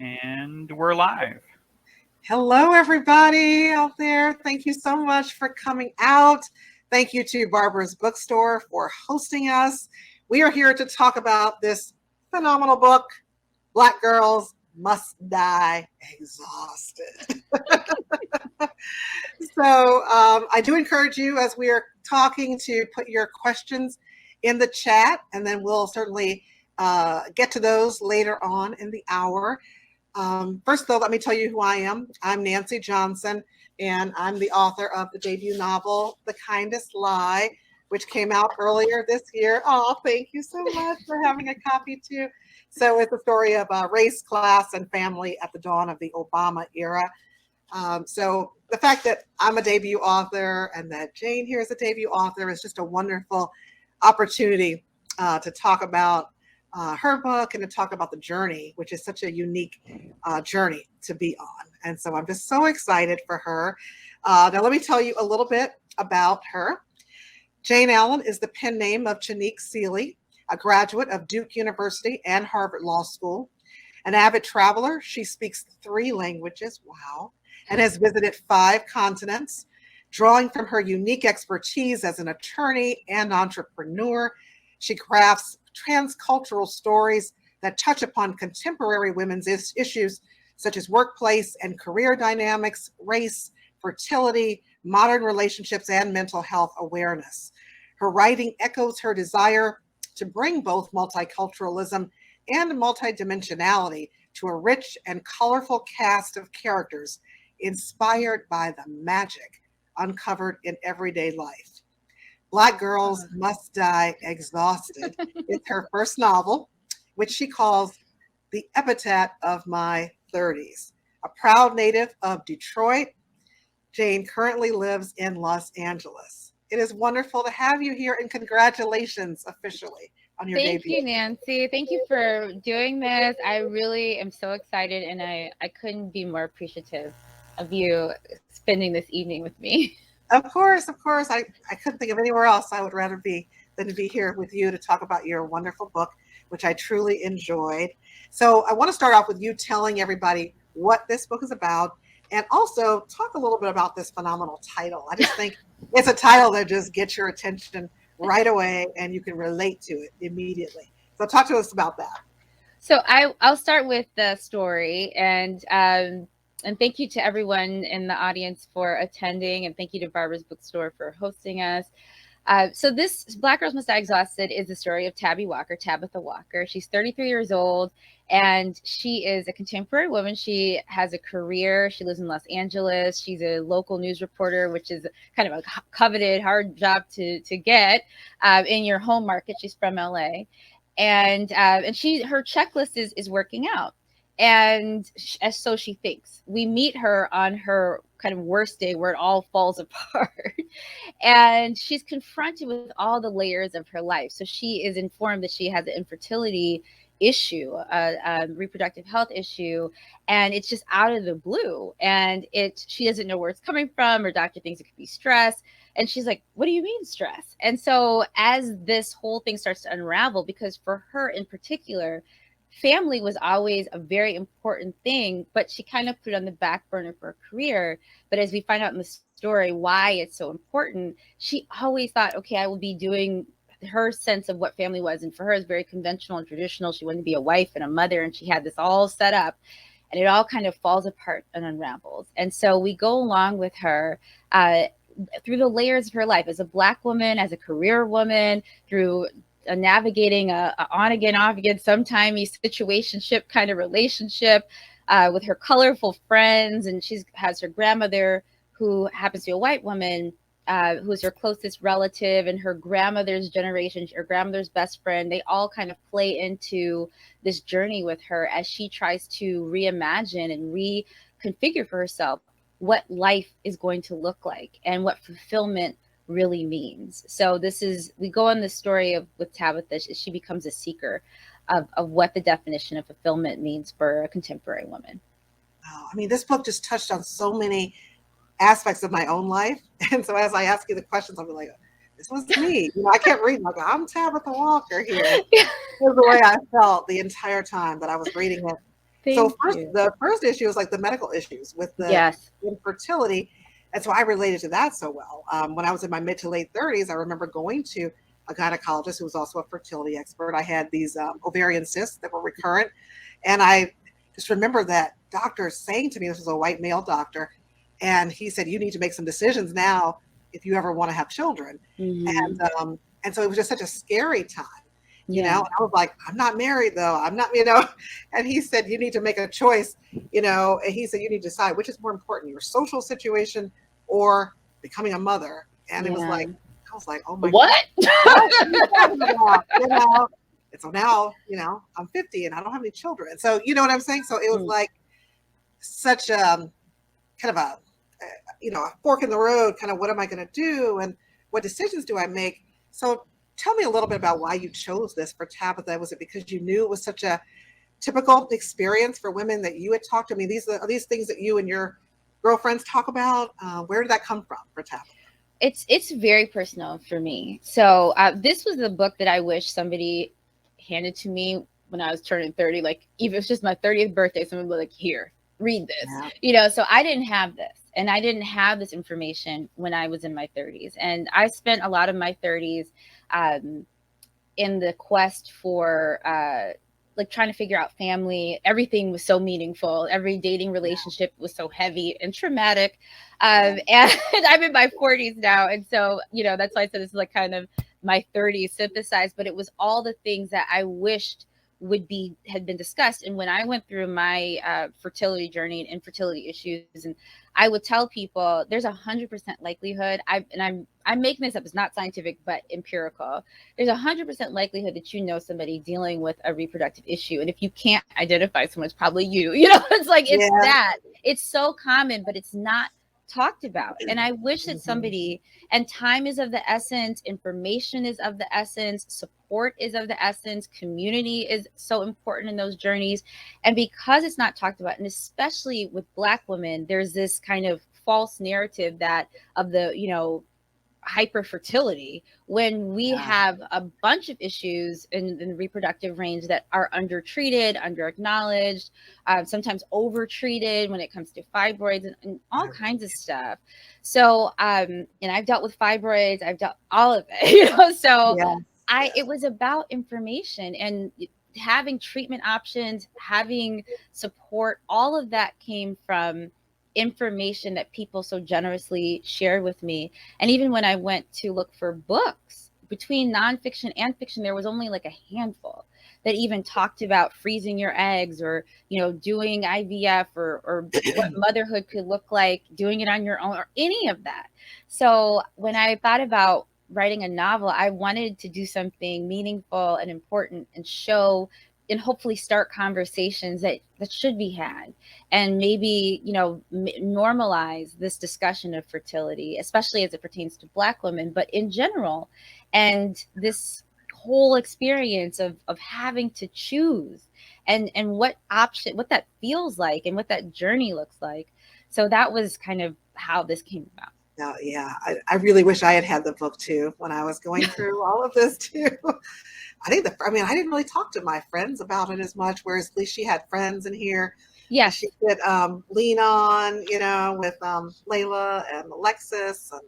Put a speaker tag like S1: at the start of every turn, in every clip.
S1: And we're live.
S2: Hello, everybody out there. Thank you so much for coming out. Thank you to Barbara's Bookstore for hosting us. We are here to talk about this phenomenal book, Black Girls Must Die Exhausted. I do encourage you as we are talking to put your questions in the chat, and then we'll certainly get to those later on in the hour. First, though, let me tell you who I am. I'm Nancy Johnson, and I'm the author of the debut novel, The Kindest Lie, which came out earlier this year. Oh, thank you so much for having a copy, too. So it's a story of race, class, and family at the dawn of the Obama era. So the fact that I'm a debut author and that Jayne here is a debut author is just a wonderful opportunity to talk about her book and to talk about the journey, which is such a unique journey to be on. And so I'm just so excited for her. Now, let me tell you a little bit about her. Jayne Allen is the pen name of Chanique Seeley, a graduate of Duke University and Harvard Law School. An avid traveler, she speaks 3 languages, wow, and has visited 5 continents. Drawing from her unique expertise as an attorney and entrepreneur, she crafts transcultural stories that touch upon contemporary women's issues such as workplace and career dynamics, race, fertility, modern relationships, and mental health awareness. Her writing echoes her desire to bring both multiculturalism and multidimensionality to a rich and colorful cast of characters inspired by the magic uncovered in everyday life. Black Girls Must Die Exhausted is her first novel, which she calls The Epitaph of My 30s. A proud native of Detroit, Jayne currently lives in Los Angeles. It is wonderful to have you here, and congratulations officially on your
S3: Thank
S2: debut.
S3: you, Nancy. Thank you for doing this. I really am so excited, and I couldn't be more appreciative of you spending this evening with me.
S2: Of course, of course. I couldn't think of anywhere else I would rather be than to be here with you to talk about your wonderful book, which I truly enjoyed. So I want to start off with you telling everybody what this book is about and also talk a little bit about this phenomenal title. I just think it's a title that just gets your attention right away and you can relate to it immediately. So talk to us about that.
S3: So I'll start with the story, and thank you to everyone in the audience for attending, and thank you to Barbara's Bookstore for hosting us. So this Black Girls Must Die Exhausted is the story of Tabitha Walker. She's 33 years old, and she is a contemporary woman. She has a career. She lives in Los Angeles. She's a local news reporter, which is kind of a coveted, hard job to get in your home market. She's from LA. And her checklist is working out. And so she thinks. We meet her on her kind of worst day where it all falls apart. And she's confronted with all the layers of her life. So she is informed that she has an infertility issue, a reproductive health issue, and it's just out of the blue. And she doesn't know where it's coming from. Her doctor thinks it could be stress. And she's like, what do you mean stress? And so as this whole thing starts to unravel, because for her in particular, family was always a very important thing, but she kind of put it on the back burner for her career. But as we find out in the story why it's so important, she always thought, okay, I will be doing her sense of what family was. And for her, it's very conventional and traditional. She wanted to be a wife and a mother, and she had this all set up. And it all kind of falls apart and unravels. And so we go along with her through the layers of her life as a Black woman, as a career woman, through navigating a on again, off again, sometimey situationship kind of relationship with her colorful friends. And she has her grandmother, who happens to be a white woman, who's her closest relative, and her grandmother's generation, her grandmother's best friend. They all kind of play into this journey with her as she tries to reimagine and reconfigure for herself what life is going to look like and what fulfillment really means. So we go on this story with Tabitha. She becomes a seeker of what the definition of fulfillment means for a contemporary woman.
S2: Oh, I mean, this book just touched on so many aspects of my own life. And so as I ask you the questions, I'll be like, this was me. I can't read. Like, I'm Tabitha Walker here. This is the way I felt the entire time that I was reading it. So
S3: Thank you.
S2: the first issue is like the medical issues with the
S3: Yes.
S2: infertility. And so I related to that so well. When I was in my mid to late 30s, I remember going to a gynecologist who was also a fertility expert. I had these ovarian cysts that were recurrent. And I just remember that doctor saying to me, this was a white male doctor, and he said, you need to make some decisions now if you ever want to have children.
S3: Mhm.
S2: And so it was just such a scary time.
S3: Yeah.
S2: And I was like, I'm not married though. I'm not, and he said, you need to make a choice, and he said, you need to decide which is more important, your social situation or becoming a mother. And it was
S3: Yeah.
S2: like, I was like, oh my God,
S3: What?
S2: what are you talking about? And so now, I'm 50 and I don't have any children. So, you know what I'm saying? So it was
S3: Mm.
S2: like such a kind of a fork in the road, kind of what am I going to do? And what decisions do I make? So tell me a little bit about why you chose this for Tabitha. Was it because you knew it was such a typical experience for women that you had talked to? I mean, are these things that you and your girlfriends talk about? Where did that come from for Tabitha?
S3: It's very personal for me. So this was the book that I wish somebody handed to me when I was turning 30. Like, even if it's just my 30th birthday, someone would be like, here, read this.
S2: Yeah.
S3: So I didn't have this. And I didn't have this information when I was in my 30s. And I spent a lot of my 30s in the quest for like trying to figure out family. Everything was so meaningful. Every dating relationship was so heavy and traumatic. And I'm in my 40s now. And so, that's why I said this is like kind of my 30s synthesized, but it was all the things that I wished had been discussed. And when I went through my fertility journey and infertility issues, and I would tell people there's 100% likelihood, I'm making this up, it's not scientific, but empirical. There's 100% likelihood that somebody dealing with a reproductive issue. And if you can't identify someone, it's probably you. It's like, it's that. It's so common, but it's not talked about. And I wish that somebody, and time is of the essence, information is of the essence, support is of the essence, community is so important in those journeys. And because it's not talked about, and especially with Black women, there's this kind of false narrative that of the, hyperfertility, when we have a bunch of issues in the reproductive range that are undertreated, underacknowledged, sometimes overtreated when it comes to fibroids and all kinds of stuff. So, and I've dealt with fibroids, I've dealt all of it, so it was about information and having treatment options, having support. All of that came from information that people so generously shared with me. And even when I went to look for books, between nonfiction and fiction, there was only like a handful that even talked about freezing your eggs or, doing IVF or what motherhood could look like, doing it on your own or any of that. So when I thought about writing a novel, I wanted to do something meaningful and important and show and hopefully start conversations that should be had, and maybe normalize this discussion of fertility, especially as it pertains to Black women, but in general, and this whole experience of having to choose and what that feels like and what that journey looks like. So that was kind of how this came about.
S2: I really wish I had the book too when I was going through all of this too. I didn't really talk to my friends about it as much, whereas at least she had friends in here.
S3: Yes.
S2: She could lean on, with Layla and Alexis and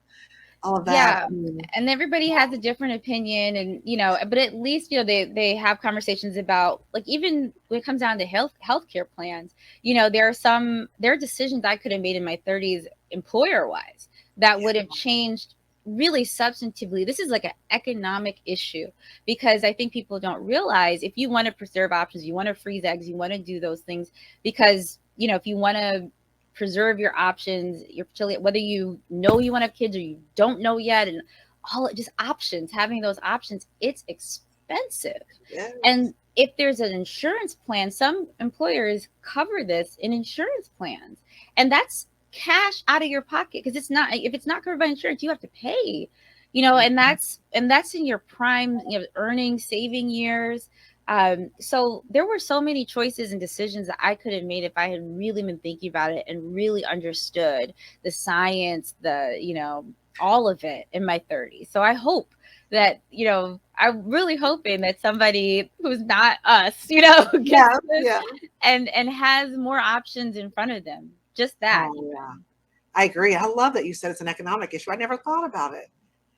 S2: all of that.
S3: Yeah. And everybody has a different opinion, and, but at least, they have conversations about, like, even when it comes down to healthcare plans, there are decisions I could have made in my 30s employer wise that would have changed really substantively. This is like an economic issue, because I think people don't realize, if you want to preserve options, you want to freeze eggs, you want to do those things, because, if you want to preserve your options, your fertility, whether you want to have kids or you don't know yet, and just options, having those options, it's expensive.
S2: Yes.
S3: And if there's an insurance plan, some employers cover this in insurance plans, and that's cash out of your pocket, because if it's not covered by insurance, you have to pay, and that's in your prime, earning, saving years. So there were so many choices and decisions that I could have made if I had really been thinking about it and really understood the science, all of it in my 30s. So I hope that, I'm really hoping that somebody who's not us, gets
S2: Yeah,
S3: this
S2: yeah.
S3: and has more options in front of them. Just that.
S2: Oh, yeah. I agree. I love that you said it's an economic issue. I never thought about it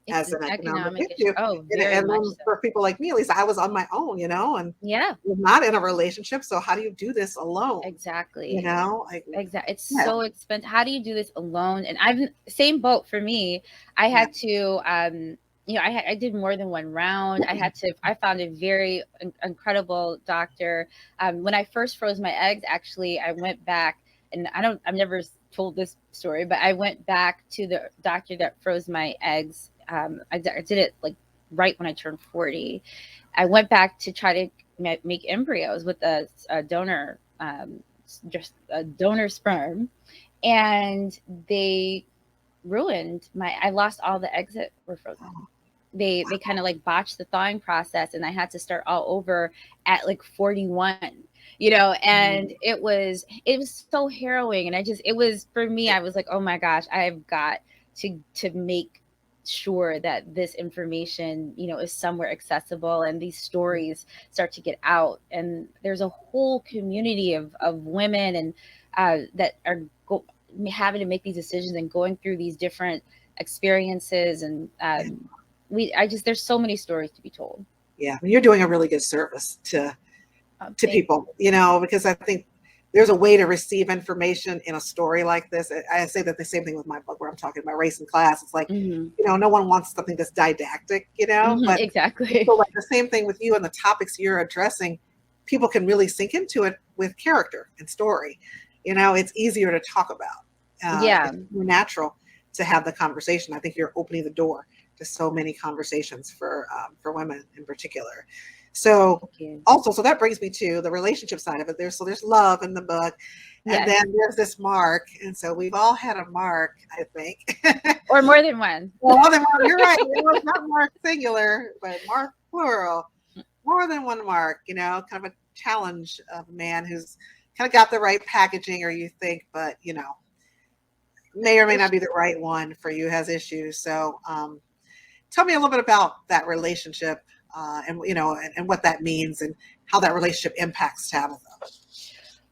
S3: It's
S2: as
S3: an
S2: an economic
S3: economic issue.
S2: issue.
S3: Oh,
S2: And,
S3: very
S2: and
S3: much
S2: then
S3: so.
S2: for people like me, at least I was on my own, and
S3: Yeah,
S2: was not in a relationship. So how do you do this alone?
S3: exactly.
S2: Like,
S3: Exactly. It's
S2: yeah,
S3: so expensive. How do you do this alone? And I've same boat for me. I
S2: yeah.
S3: had to I did more than one round. I found a very incredible doctor. When I first froze my eggs, actually, I went back, and I've never told this story, but I went back to the doctor that froze my eggs. I did it like right when I turned 40. I went back to try to make embryos with a donor, just a donor sperm, and they ruined I lost all the eggs that were frozen. They kind of like botched the thawing process, and I had to start all over at like 41, and it was so harrowing. And it was, for me, I was like, oh my gosh, I've got to make sure that this information, is somewhere accessible, and these stories start to get out. And there's a whole community of women and that are having to make these decisions and going through these different experiences. And there's so many stories to be told.
S2: Yeah. You're doing a really good service to
S3: Thank
S2: people, because I think there's a way to receive information in a story like this. I say that the same thing with my book, where I'm talking about race and class. It's like,
S3: you.
S2: no one wants something that's didactic, but
S3: Exactly.
S2: so like the same thing with you and the topics you're addressing, people can really sink into it with character and story. It's easier to talk about.
S3: Yeah.
S2: It's more natural to have the conversation. I think you're opening the door to so many conversations for women in particular. So also, so that brings me to the relationship side of it. There's love in the book, and then there's this mark. And so we've all had a mark, I think.
S3: Or more than one.
S2: Well, you're right. It's not mark singular, but mark plural. More than one mark, kind of a challenge of a man who's kind of got the right packaging, or you think, but, may or may not be the right one for you, has issues. So tell me a little bit about that relationship. And what that means and how that relationship impacts Tabitha.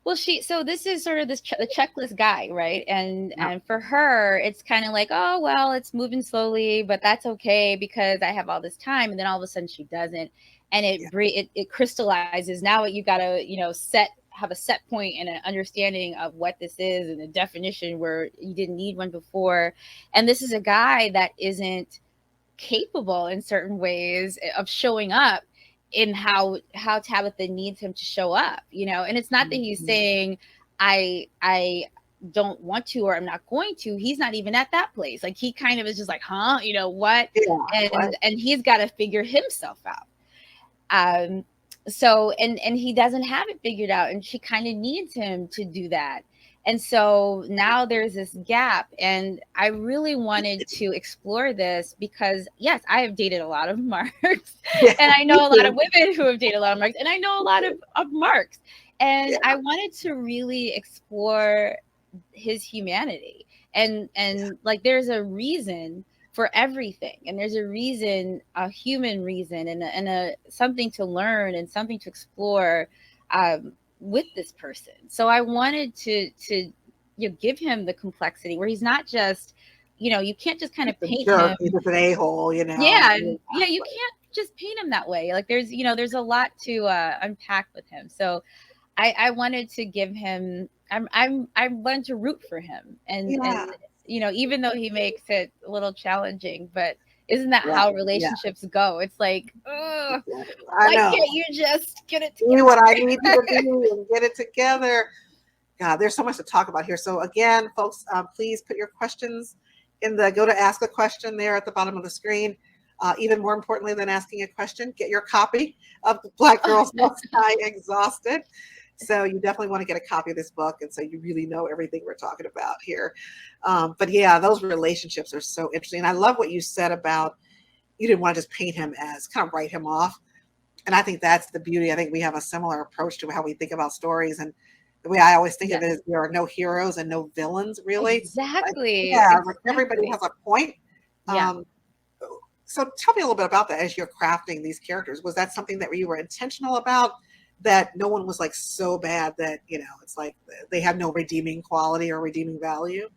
S3: Well, so this is sort of the checklist guy, right? And for her, it's kind of like, oh, well, it's moving slowly, but that's okay because I have all this time. And then all of a sudden she doesn't. And it crystallizes. Now you got to, have a set point and an understanding of what this is and a definition where you didn't need one before. And this is a guy that isn't capable in certain ways of showing up in how Tabitha needs him to show up, and it's not that he's saying I don't want to, or I'm not going to. He's not even at that place. Like, he kind of is just like, what?
S2: Yeah,
S3: and he's got to figure himself out. So and he doesn't have it figured out, and she kind of needs him to do that. And so now there's this gap, and I really wanted to explore this because, yes, I have dated a lot of marks, and I know a lot of women who have dated a lot of marks, and I know a lot of marks. And I wanted to really explore his humanity. And like, there's a reason for everything, and there's a reason, a human reason, and a something to learn and something to explore with this person. So I wanted to give him the complexity where he's not just, you can't just kind of paint him.
S2: He's just an a-hole,
S3: Yeah, you can't just paint him that way. Like, there's a lot to unpack with him. So I wanted to give him. I wanted to root for him, and even though he makes it a little challenging, but isn't that how relationships go? It's like, why can't you just get it together?
S2: Do what I need you to do and get it together. God, there's so much to talk about here. So again, folks, please put your questions in go to ask a question there at the bottom of the screen. Even more importantly than asking a question, get your copy of Black Girls Must Die Exhausted. So you definitely want to get a copy of this book, and so you really know everything we're talking about here. But yeah, those relationships are so interesting. And I love what you said about you didn't want to just paint him as, kind of write him off. And I think that's the beauty. I think we have a similar approach to how we think about stories. And the way I always think of it is there are no heroes and no villains, really.
S3: Exactly.
S2: Like, everybody has a point. So tell me a little bit about that as you're crafting these characters. Was that something that you were intentional about, that no one was like so bad that, it's like they have no redeeming quality or redeeming value?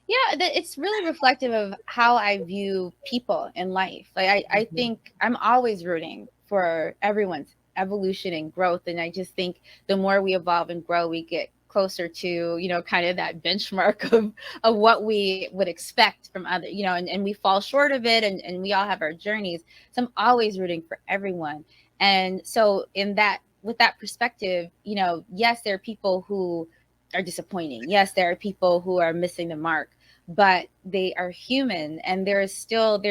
S3: Yeah, it's really reflective of how I view people in life. Like I
S2: Mhm.
S3: think I'm always rooting for everyone's evolution and growth. And I just think the more we evolve and grow, we get closer to, kind of that benchmark of what we would expect from other, and we fall short of it, and we all have our journeys. So I'm always rooting for everyone. And so with that perspective, yes, there are people who are disappointing. Yes, there are people who are missing the mark, but they are human, and there's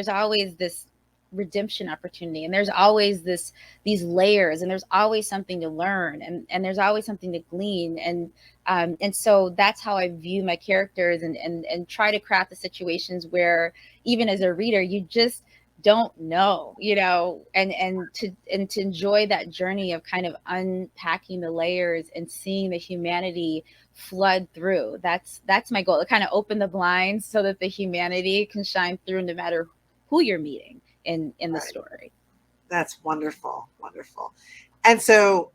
S3: always this redemption opportunity, and there's always these layers, and there's always something to learn, and there's always something to glean, and so that's how I view my characters, and try to craft the situations where even as a reader you just don't know, and to enjoy that journey of kind of unpacking the layers and seeing the humanity flood through. That's my goal, to kind of open the blinds so that the humanity can shine through no matter who you're meeting in the
S2: Right.
S3: story.
S2: That's wonderful. Wonderful. And so,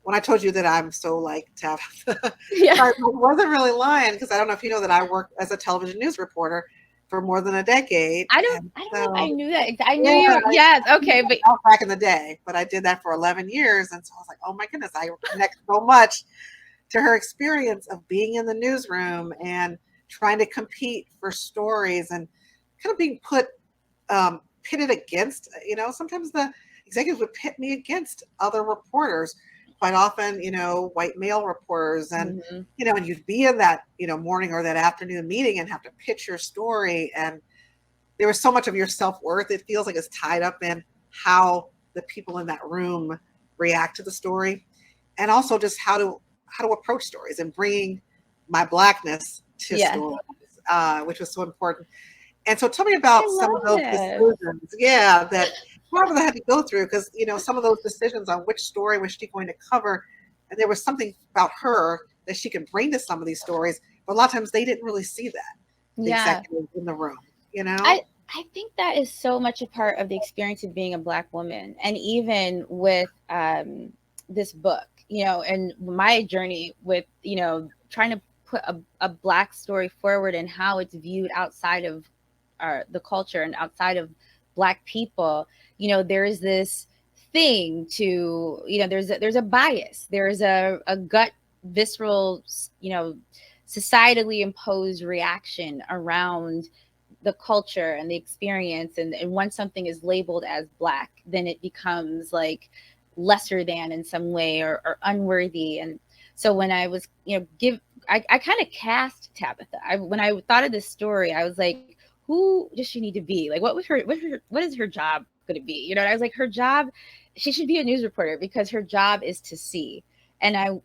S2: when I told you that I'm so like Tabitha,
S3: Yeah.
S2: I wasn't really lying, because I don't know if you know that I worked as a television news reporter for more than a decade.
S3: I
S2: And
S3: don't know if
S2: so,
S3: I knew that. I knew
S2: yeah,
S3: you. Yes. Okay. But
S2: that was back in the day, but I did that for 11 years. And so I was like, oh my goodness, I connect so much to her experience of being in the newsroom and trying to compete for stories, and kind of being pitted against, sometimes the executives would pit me against other reporters, quite often, white male reporters. And,
S3: mhm.
S2: and you'd be in that, morning or that afternoon meeting and have to pitch your story. And there was so much of your self-worth, it feels like, it's tied up in how the people in that room react to the story, and also just how to approach stories and bringing my Blackness to
S3: Yes.
S2: stories, which was so important. And so tell me
S3: I
S2: about some of
S3: love
S2: those
S3: this.
S2: decisions, that Tabitha had to go through, because, some of those decisions on which story was she going to cover, and there was something about her that she could bring to some of these stories, but a lot of times they didn't really see that, the
S3: Yeah.
S2: executives in the room,
S3: I think that is so much a part of the experience of being a Black woman. And even with this book, and my journey with, trying to put a Black story forward and how it's viewed outside of the culture and outside of Black people, there is this thing to, there's a bias, there's a gut, visceral, societally imposed reaction around the culture and the experience, and once something is labeled as Black, then it becomes like lesser than in some way, or unworthy. And so when I was, I kind of cast Tabitha. When I thought of this story, I was like, who does she need to be? Like, what is her job going to be? And I was like, her job, she should be a news reporter, because her job is to see. And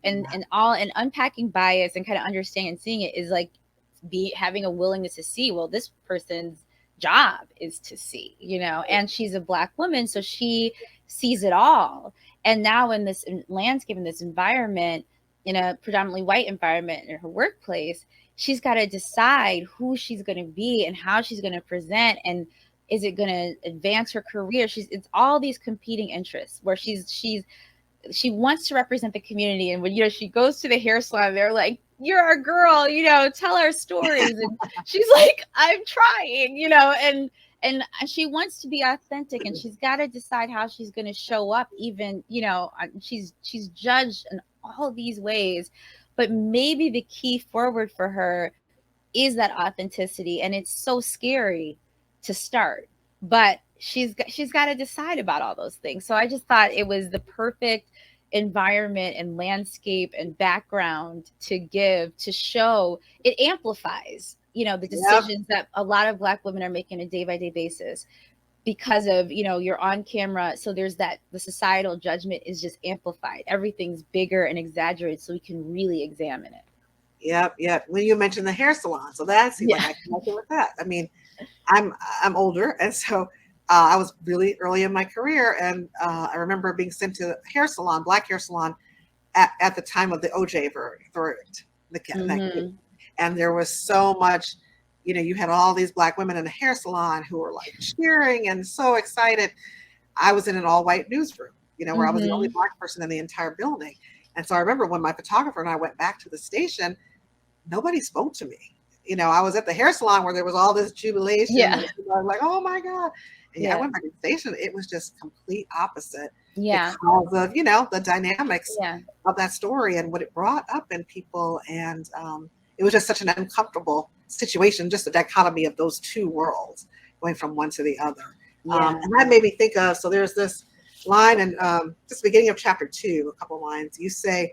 S3: unpacking bias and kind of understanding and seeing it is like having a willingness to see, well, this person's job is to see, and she's a Black woman, so she sees it all. And now in this landscape, in this environment, in a predominantly white environment in her workplace, she's got to decide who she's going to be and how she's going to present, and is it going to advance her career. It's all these competing interests, where she wants to represent the community. And when, she goes to the hair salon, they're like, you're our girl, tell our stories. And she's like, I'm trying, and she wants to be authentic, and she's got to decide how she's going to show up. Even, she's judged in all these ways, but maybe the key forward for her is that authenticity. And it's so scary to start, but she's got to decide about all those things. So I just thought it was the perfect environment and landscape and background to show. It amplifies, the decisions that a lot of Black women are making on a day-by-day basis, because of, you're on camera. So there's the societal judgment is just amplified. Everything's bigger and exaggerated, so we can really examine it.
S2: Yep. When you mentioned the hair salon, so that seemed like I connected with that. I mean, I'm older, and so I was really early in my career, and I remember being sent to a Black hair salon, at the time of the OJ verdict, that case. And there was so much, you had all these Black women in the hair salon who were like cheering and so excited. I was in an all white newsroom, where I was the only Black person in the entire building. And so I remember when my photographer and I went back to the station, nobody spoke to me. I was at the hair salon where there was all this jubilation.
S3: Yeah.
S2: And I was like, oh my God. And
S3: Yeah.
S2: I went back to the station. It was just complete opposite
S3: Yeah.
S2: because of, the dynamics
S3: Yeah.
S2: of that story and what it brought up in people. And it was just such an uncomfortable situation, just the dichotomy of those two worlds going from one to the other.
S3: Yeah.
S2: And that made me think of, so there's this line in just the beginning of chapter 2, a couple lines. You say,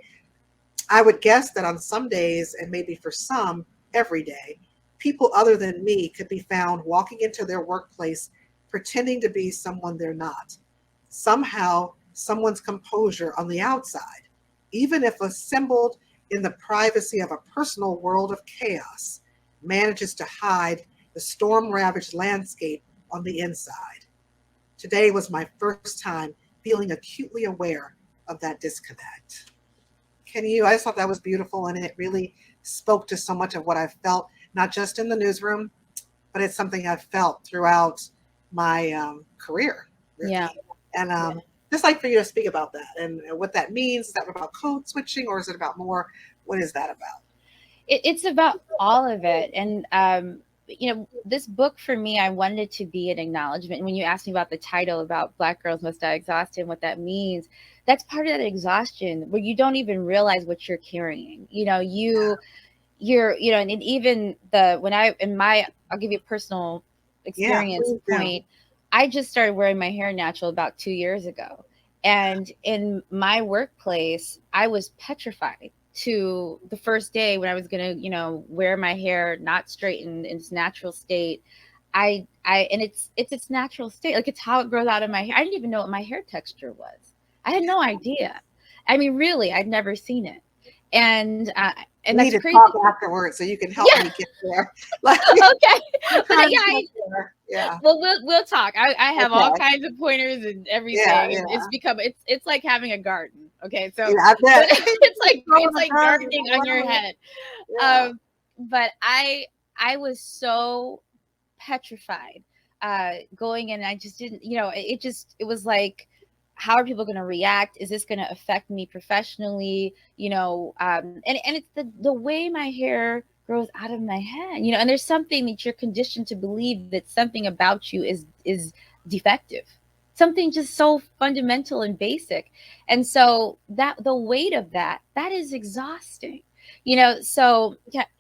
S2: I would guess that on some days, and maybe for some, every day, people other than me could be found walking into their workplace pretending to be someone they're not. Somehow, someone's composure on the outside, even if assembled in the privacy of a personal world of chaos, manages to hide the storm-ravaged landscape on the inside. Today was my first time feeling acutely aware of that disconnect. I just thought that was beautiful, and it really spoke to so much of what I've felt, not just in the newsroom, but it's something I've felt throughout my career. Really.
S3: Yeah.
S2: And just like for you to speak about that and what that means. Is that about code switching, or is it about more? What is that about?
S3: It's about all of it. And, this book for me, I wanted it to be an acknowledgement. When you asked me about the title about Black Girls Must Die Exhausted and what that means, that's part of that exhaustion where you don't even realize what you're carrying. You're, and even I'll give you a personal experience point. I just started wearing my hair natural about 2 years ago. And in my workplace, I was petrified to the first day when I was going to, wear my hair not straightened in its natural state. And it's its natural state. Like, it's how it grows out of my hair. I didn't even know what my hair texture was. I had no idea. I mean, really, I'd never seen it. And
S2: we
S3: that's
S2: need to
S3: crazy.
S2: talk afterwards so you can help me get there.
S3: Okay. But
S2: yeah.
S3: Well, we'll talk. I have all kinds of pointers and everything.
S2: Yeah.
S3: And it's like having a garden. Okay, so
S2: I bet.
S3: it's like gardening on your head.
S2: Yeah.
S3: But I was so petrified going in. I just didn't, it was like, how are people going to react? Is this going to affect me professionally? And it's the way my hair grows out of my head, and there's something that you're conditioned to believe that something about you is defective, something just so fundamental and basic. And so that the weight of that is exhausting, so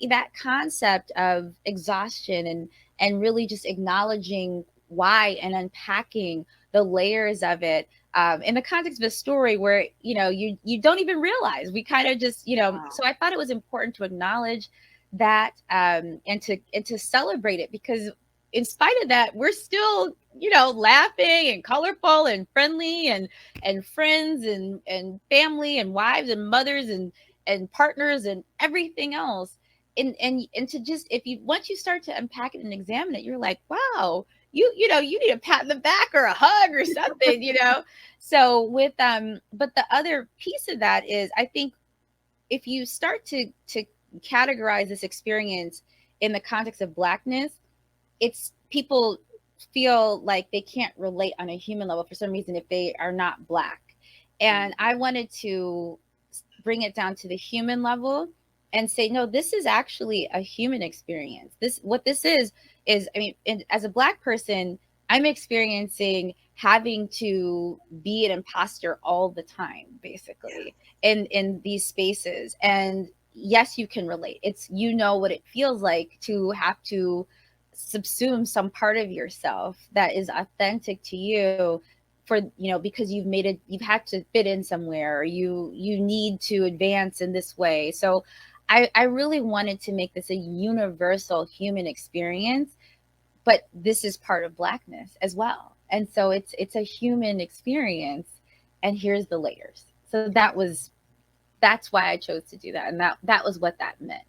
S3: that concept of exhaustion and really just acknowledging why and unpacking the layers of it in the context of a story where, you don't even realize. We kind of just, so I thought it was important to acknowledge that and to celebrate it, because in spite of that, we're still, laughing and colorful and friendly and friends and family and wives and mothers and partners and everything else. And to just, once you start to unpack it and examine it, you're like, wow, you need a pat in the back or a hug or something, So with but the other piece of that is, I think if you start to categorize this experience in the context of Blackness, it's people feel like they can't relate on a human level for some reason if they are not Black. And I wanted to bring it down to the human level and say, no, this is actually a human experience. What this is, I mean, as a Black person, I'm experiencing having to be an imposter all the time, basically, in these spaces. And yes, you can relate. It's, what it feels like to have to subsume some part of yourself that is authentic to you for, because you've had to fit in somewhere, or you need to advance in this way. So I really wanted to make this a universal human experience, but this is part of Blackness as well. And so it's a human experience, and here's the layers. So that's why I chose to do that. And that was what that meant.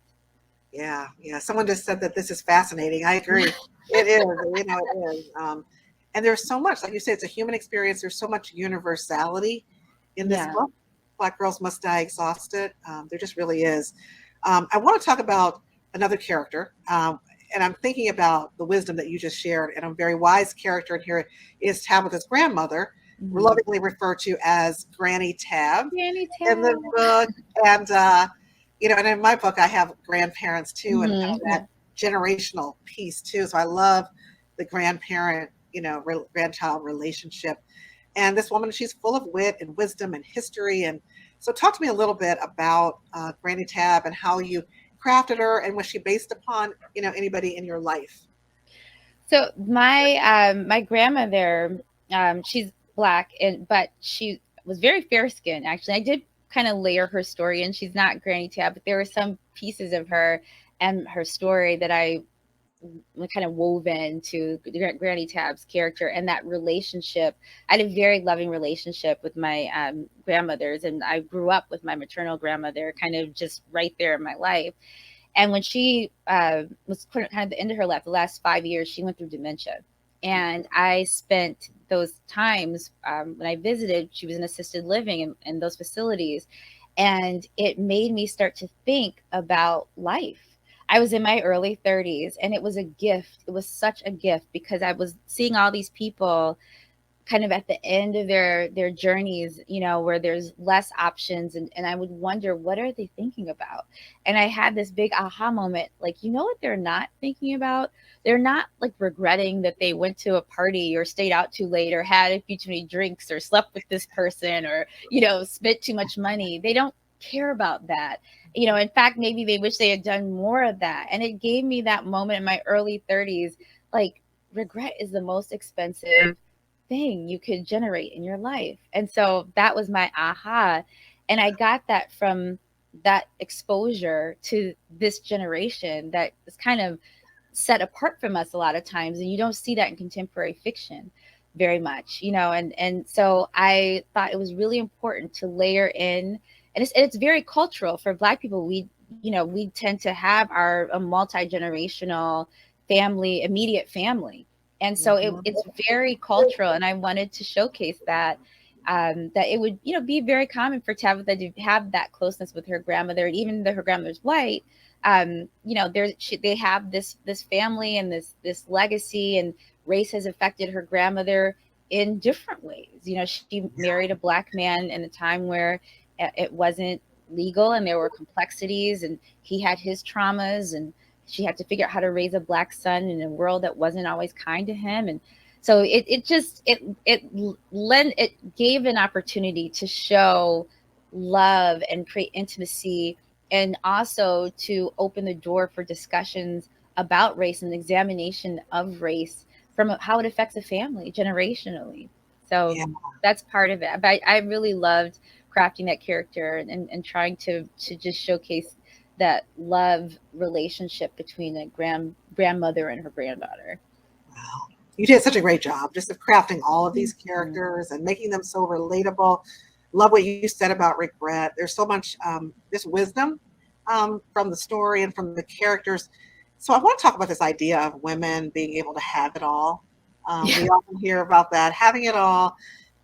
S2: Yeah. Someone just said that this is fascinating. I agree. It is, it is. And there's so much, like you say, it's a human experience. There's so much universality in this book, Black Girls Must Die Exhausted. There just really is. I want to talk about another character. and I'm thinking about the wisdom that you just shared, and a very wise character in here is Tabitha's grandmother, lovingly referred to as Granny Tab
S3: Granny
S2: in the
S3: Tab.
S2: book. And and in my book I have grandparents too, and kind of that generational piece too. So I love the grandparent, grandchild relationship. And this woman, she's full of wit and wisdom and history. And so talk to me a little bit about Granny Tab and how you crafted her, and was she based upon, anybody in your life?
S3: So my grandmother, she's Black, but she was very fair skinned. Actually, I did kind of layer her story, and she's not Granny Tab, but there were some pieces of her and her story that I kind of wove into Granny Tab's character and that relationship. I had a very loving relationship with my grandmothers, and I grew up with my maternal grandmother kind of just right there in my life. And when she was kind of the end of her life, the last 5 years, she went through dementia. And I spent those times when I visited, she was in assisted living in those facilities. And it made me start to think about life. I was in my early 30s, and it was a gift. It was such a gift because I was seeing all these people kind of at the end of their journeys, where there's less options. And I would wonder, what are they thinking about? And I had this big aha moment, like, what they're not thinking about? They're not like regretting that they went to a party or stayed out too late or had a few too many drinks or slept with this person or, spent too much money. They don't care about that. In fact, maybe they wish they had done more of that. And it gave me that moment in my early 30s, like, regret is the most expensive thing you could generate in your life. And so that was my aha. And I got that from that exposure to this generation that is kind of set apart from us a lot of times. And you don't see that in contemporary fiction very much, and so I thought it was really important to layer in, and it's very cultural for Black people. We tend to have a multi-generational family, immediate family. And so it's very cultural, and I wanted to showcase that that it would be very common for Tabitha to have that closeness with her grandmother, and even though her grandmother's white, they have this family and this legacy, and race has affected her grandmother in different ways. She married a Black man in a time where it wasn't legal, and there were complexities, and he had his traumas, and she had to figure out how to raise a Black son in a world that wasn't always kind to him. And so it gave an opportunity to show love and create intimacy, and also to open the door for discussions about race and examination of race from how it affects a family generationally. So that's part of it. But I really loved crafting that character and trying to just showcase that love relationship between a grandmother and her granddaughter.
S2: Wow. You did such a great job just of crafting all of these characters and making them so relatable. Love what you said about regret. There's so much this wisdom from the story and from the characters. So I want to talk about this idea of women being able to have it all. We often hear about that, having it all.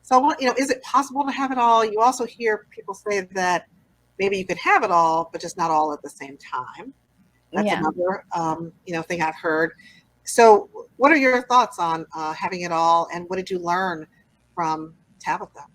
S2: So, is it possible to have it all? You also hear people say that maybe you could have it all, but just not all at the same time. That's another, thing I've heard. So what are your thoughts on having it all, and what did you learn from Tabitha?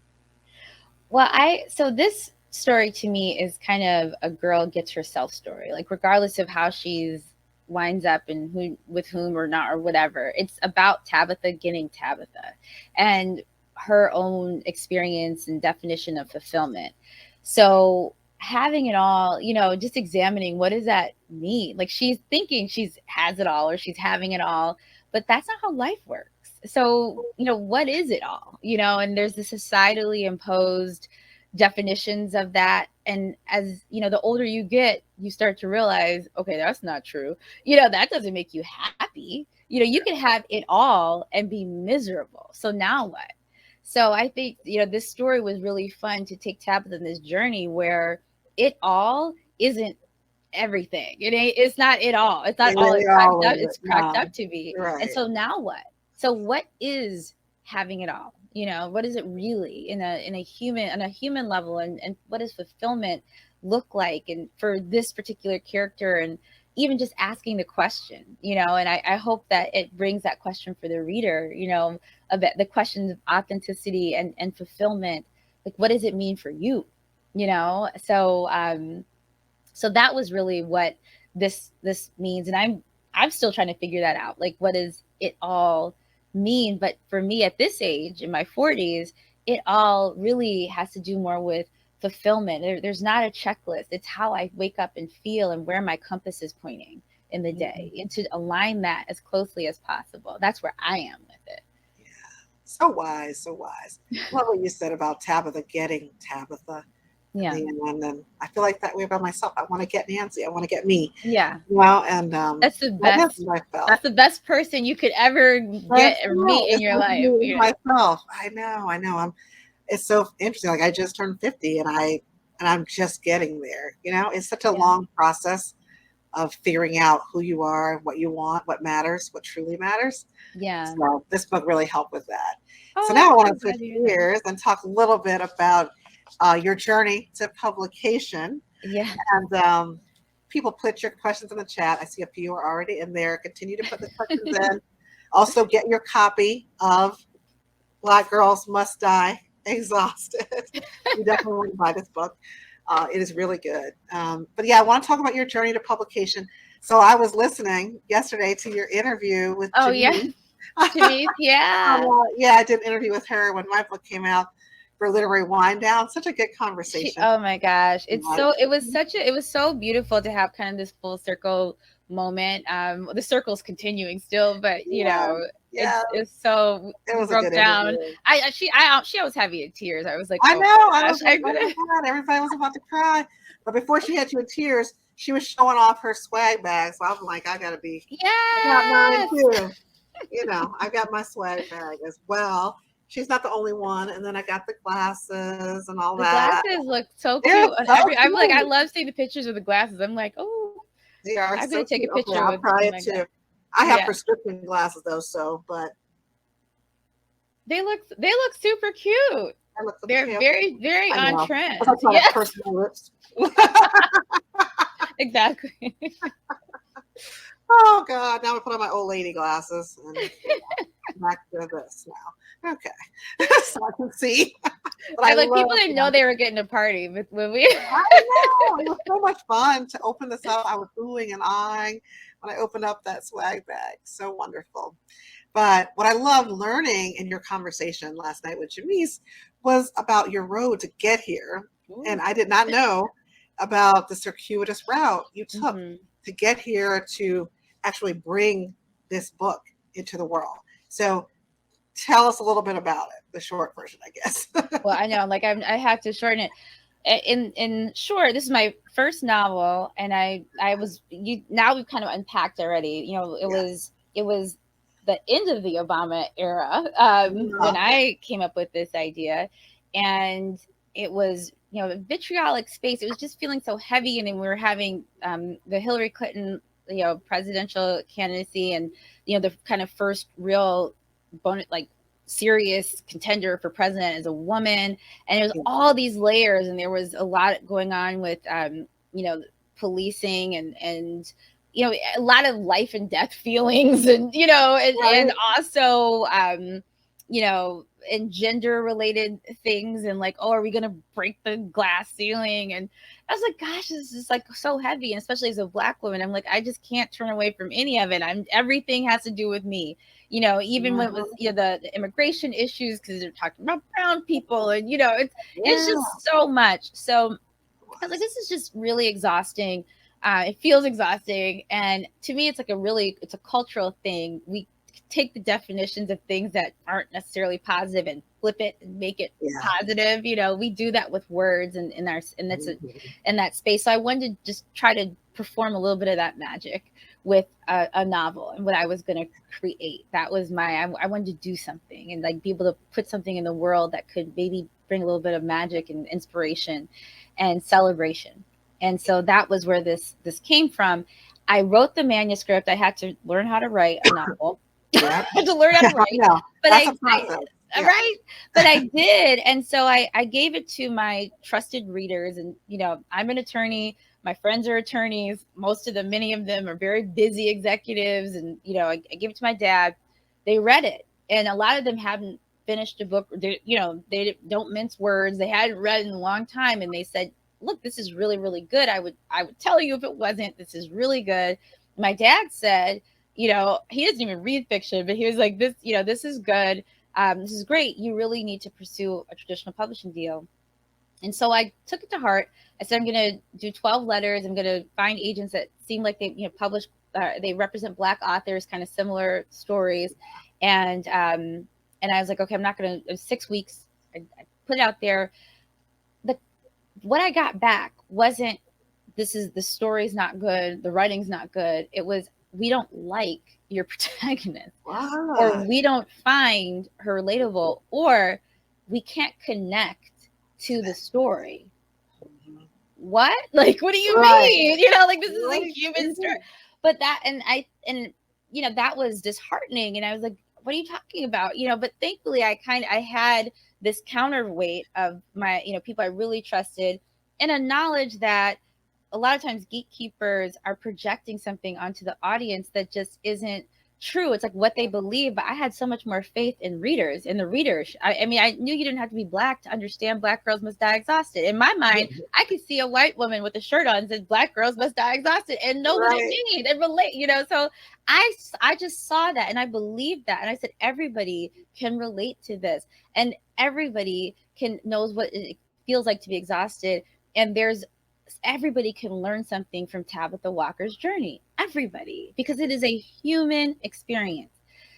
S3: Well, so this story to me is kind of a girl gets herself story, like regardless of how she's winds up and who with whom or not or whatever. It's about Tabitha getting Tabitha and her own experience and definition of fulfillment. So having it all, just examining, what does that mean? Like, she's thinking she's has it all or she's having it all, but that's not how life works. So, what is it all? And there's the societally imposed definitions of that. And as the older you get, you start to realize, okay, that's not true. That doesn't make you happy. You can have it all and be miserable. So now what? So I think, this story was really fun to take Tabitha on this journey where it all isn't everything. It's not it all. It's not all it's cracked up to be.
S2: Right.
S3: And so now what? So what is having it all? What is it really in a human level, and what does fulfillment look like? And for this particular character, and even just asking the question, and I hope that it brings that question for the reader, about the questions of authenticity and fulfillment. Like, what does it mean for you? So that was really what this means. And I'm still trying to figure that out. Like, what does it all mean? But for me at this age, in my 40s, it all really has to do more with fulfillment. There's not a checklist. It's how I wake up and feel and where my compass is pointing in the day, and to align that as closely as possible. That's where I am with it.
S2: Yeah. So wise, so wise. Love what you said about Tabitha getting Tabitha.
S3: Yeah.
S2: And then I feel like that way about myself. I want to get Nancy. I want to get me.
S3: Yeah.
S2: And
S3: that's the best. That's the best person you could ever get or meet in your life.
S2: Myself. I know. It's so interesting. Like, I just turned 50 and I'm just getting there. It's such a long process of figuring out who you are, what you want, what matters, what truly matters.
S3: Yeah.
S2: So this book really helped with that. So now I want to switch gears and talk a little bit about your journey to publication.
S3: Yeah.
S2: And people put your questions in the chat. I see a few are already in there. Continue to put the questions in. Also, get your copy of Black Girls Must Die Exhausted. You definitely want to buy this book. It is really good. But yeah, I want to talk about your journey to publication. So I was listening yesterday to your interview with
S3: Jayne. Jayne, yeah.
S2: I did an interview with her when my book came out for Literary Wind Down. Such a good conversation.
S3: Oh my gosh. It was so beautiful to have kind of this full circle moment. The circle's continuing still, but it was broke down.
S2: Interview.
S3: She always had me in tears. I was like,
S2: I know. I was like, oh my God, everybody was about to cry. But before she had you in tears, she was showing off her swag bag. So I'm like, I gotta be.
S3: Yeah.
S2: I got mine too. I got my swag bag as well. She's not the only one. And then I got the glasses and all that.
S3: The glasses look so cute. I'm like, I love seeing the pictures of the glasses. I'm like, oh,
S2: they are.
S3: I'm gonna take a picture.
S2: Okay, I'll try it too. I have prescription glasses though, but
S3: they look super cute. They're very, very on trend.
S2: Yes. Personal lips.
S3: Exactly.
S2: Oh God! Now I put on my old lady glasses and back to this now. Okay, so I can see.
S3: But people didn't know they were getting a party when we.
S2: I know, it was so much fun to open this up. I was oohing and eyeing when I opened up that swag bag. So wonderful. But what I loved learning in your conversation last night with Janice was about your road to get here, and I did not know about the circuitous route you took to get here to actually bring this book into the world. So tell us a little bit about it, the short version, I guess.
S3: Well, I know, like I have to shorten it. In short, this is my first novel, and now we've kind of unpacked already. It was the end of the Obama era when I came up with this idea, and it was a vitriolic space. It was just feeling so heavy, and then we were having the Hillary Clinton presidential candidacy, and the kind of first real serious contender for president as a woman, and it was all these layers, and there was a lot going on with policing and a lot of life and death feelings, and and also and gender related things, and like, oh, are we gonna break the glass ceiling? And I was like, gosh, this is like so heavy, and especially as a Black woman, I'm like, I just can't turn away from any of it. Everything has to do with me, even when it was the immigration issues, because they're talking about brown people, and it's just so much. So I was like, this is just really exhausting. It feels exhausting, and to me, it's a cultural thing. We take the definitions of things that aren't necessarily positive and flip it and make it positive. We do that with words and in that space. So I wanted to just try to perform a little bit of that magic with a novel and what I was going to create. That was I wanted to do something and like be able to put something in the world that could maybe bring a little bit of magic and inspiration and celebration. And so that was where this came from. I wrote the manuscript. I had to learn how to write a novel. I had to learn how to write, but I did. And so I gave it to my trusted readers, and I'm an attorney. My friends are attorneys. Most of them, many of them are very busy executives. And, you know, I give it to my dad. They read it. And a lot of them haven't finished a book. They, you know, they don't mince words. They hadn't read in a long time. And they said, look, this is really, really good. I would tell you if it wasn't. This is really good. My dad said, you know, he doesn't even read fiction, but he was like, this, you know, this is good. This is great. You really need to pursue a traditional publishing deal. And so I took it to heart. I said, I'm going to do 12 letters. I'm going to find agents that seem like they, you know, publish, they represent Black authors, kind of similar stories. And I was like, okay, I'm not going to, it was 6 weeks. I put it out there. What I got back wasn't, the story's not good, the writing's not good. It was, we don't like your protagonist, or we don't find her relatable, or we can't connect to the story. What? Like, what do you mean? You know, like, this is a human story. But that, and you know, that was disheartening. And I was like, what are you talking about? You know, but thankfully I had this counterweight of my, you know, people I really trusted, and a knowledge that a lot of times gatekeepers are projecting something onto the audience that just isn't true. It's like what they believe. But I had so much more faith in readers, in the readers. I mean, I knew you didn't have to be Black to understand Black girls must die exhausted. In my mind, I could see a white woman with a shirt on that says Black girls must die exhausted and know what it means and relate, you know. So I just saw that and I believed that. And I said, everybody can relate to this, and everybody knows what it feels like to be exhausted. And everybody can learn something from Tabitha Walker's journey. Everybody, because it is a human experience.